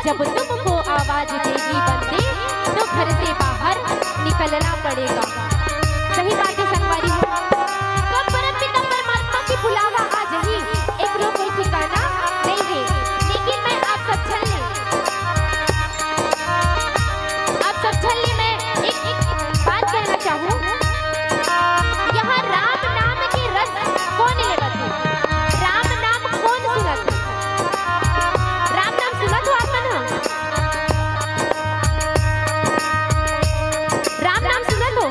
जब तुमको आवाज देगी बंदे तो घर से बाहर निकलना पड़ेगा। सही बात है संगवारी हो। कब परमपिता परमात्मा की बुलावा आ जाही एक रो कोई ठिकाना नहीं है। लेकिन मैं आप सब छलने में एक बात कहना चाहूँ। यहाँ राम नाम के रस कौन लेवत है? राम नाम कौन सुनत है? राम नाम सुनत हो आप ना? राम नाम सुनत हो?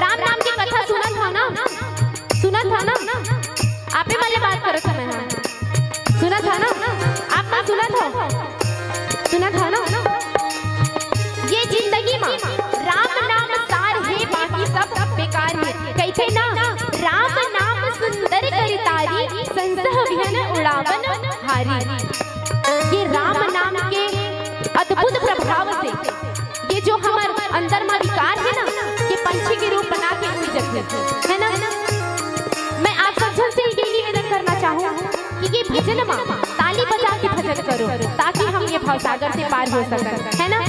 राम नाम की कथा सुनत हो ना? सुनत हो ना? आप ही वाले बात करो समय हाँ सुनत हो ना? आप ना सुनत हो? सुनत हो ना? ये जिंदगी में राम नाम सार है, बाकी सब बेकार है। कहते ना राम नाम सुंदर करितारी संसह विहन उड़ावन हारी। ये राम नाम के अद्भुत प्रभाव से ये जो हमारे अंदर में विकार है ना, ये पंछी के रूप बना के उड़ जाते है ना। मैं आप सब से ये निवेदन करना चाहूँ कि ये भजन में ताली बजा के भजन करो ताकि हम ये भवसागर से पार हो सकें, है ना।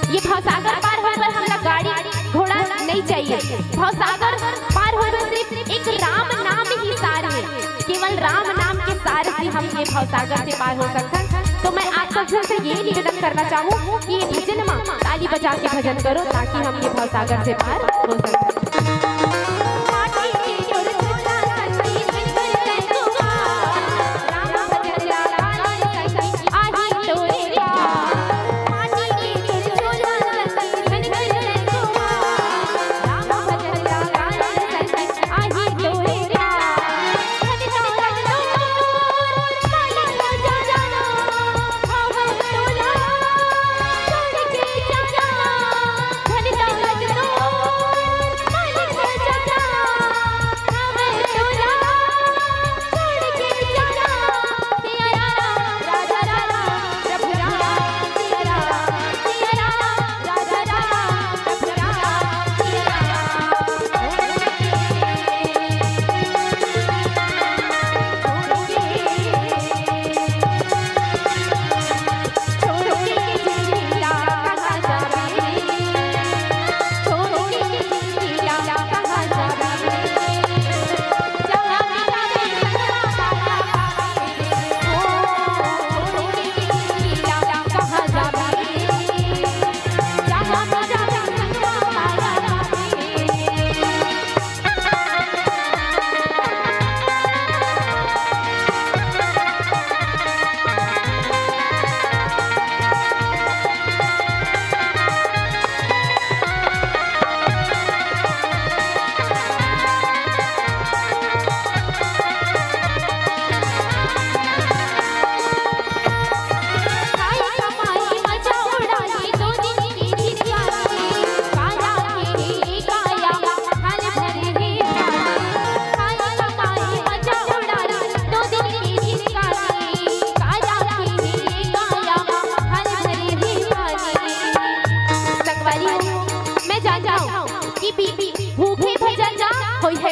ये भवसागर पार होने पर हमरा गाड़ी घोड़ा नहीं चाहिए। भवसागर पार होने सिर्फ एक राम नाम ही सार है। केवल राम नाम के सार से हम ये भवसागर से पार हो सकते हैं। तो मैं आप सब से ये निवेदन करना चाहूँ कि ये भजन में ताली बजा के भजन करो ताकि हम ये भवसागर से पार हो सकें।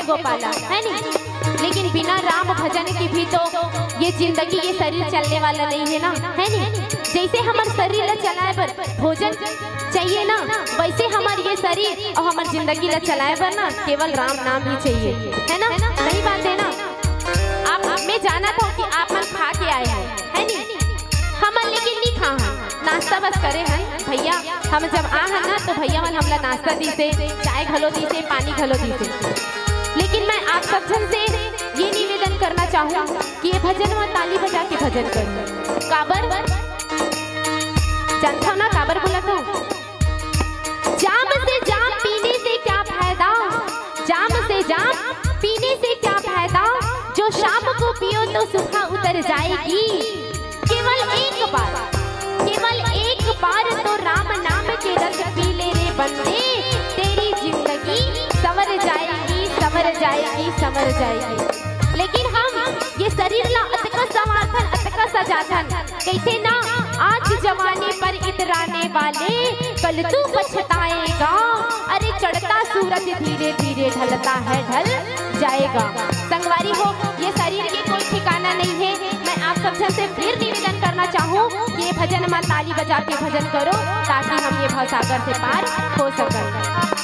गोपाला है नहीं, लेकिन बिना राम भजन के भी तो ये जिंदगी ये शरीर चलने वाला नहीं है ना, है नहीं। जैसे हमारे शरीर ला चलाए पर भोजन चाहिए ना, वैसे हमारे ये शरीर और हमारी जिंदगी ला चलाए पर ना केवल राम नाम ही चाहिए, है ना। सही बात है ना। आप मैं जाना था कि आप मन खा के आए हैं, है नहीं। हम लेकिन नहीं खा हैं, नाश्ता बस करे हैं भैया। हम जब आ हैं ना तो भैया मन हमला नाश्ता दी से, चाय घलो दी से, पानी घलो दी से। लेकिन मैं आप सब जन से ये निवेदन करना चाहूँ कि ये भजन में ताली बजा के भजन करो। काबर जानता हो ना, काबर बोला तो जाम से जाम पीने से क्या फायदा, जाम से जाम पीने से क्या फायदा, जो शाम को पियो तो सुबह उतर जाएगी। केवल एक बार तो राम नाम के रस पी ले रे बंदे, तेरी जिंदगी संवर जाएगी, संवर जाएगी, संवर जाएगी। लेकिन हम ये शरीर ला अतका समाधन अतका सजाधन कहते ना, आज जवानी पर इतराने वाले कल तू पछताएगा। अरे चढ़ता सूरज धीरे धीरे ढलता है, ढल जाएगा। संगवारी हो, ये शरीर की कोई ठिकाना नहीं है। मैं आप सब से फिर निवेदन कर करना चाहूँ कि ये भजन में ताली बजा के भजन करो ताकि हम ये भवसागर से पार हो सकें।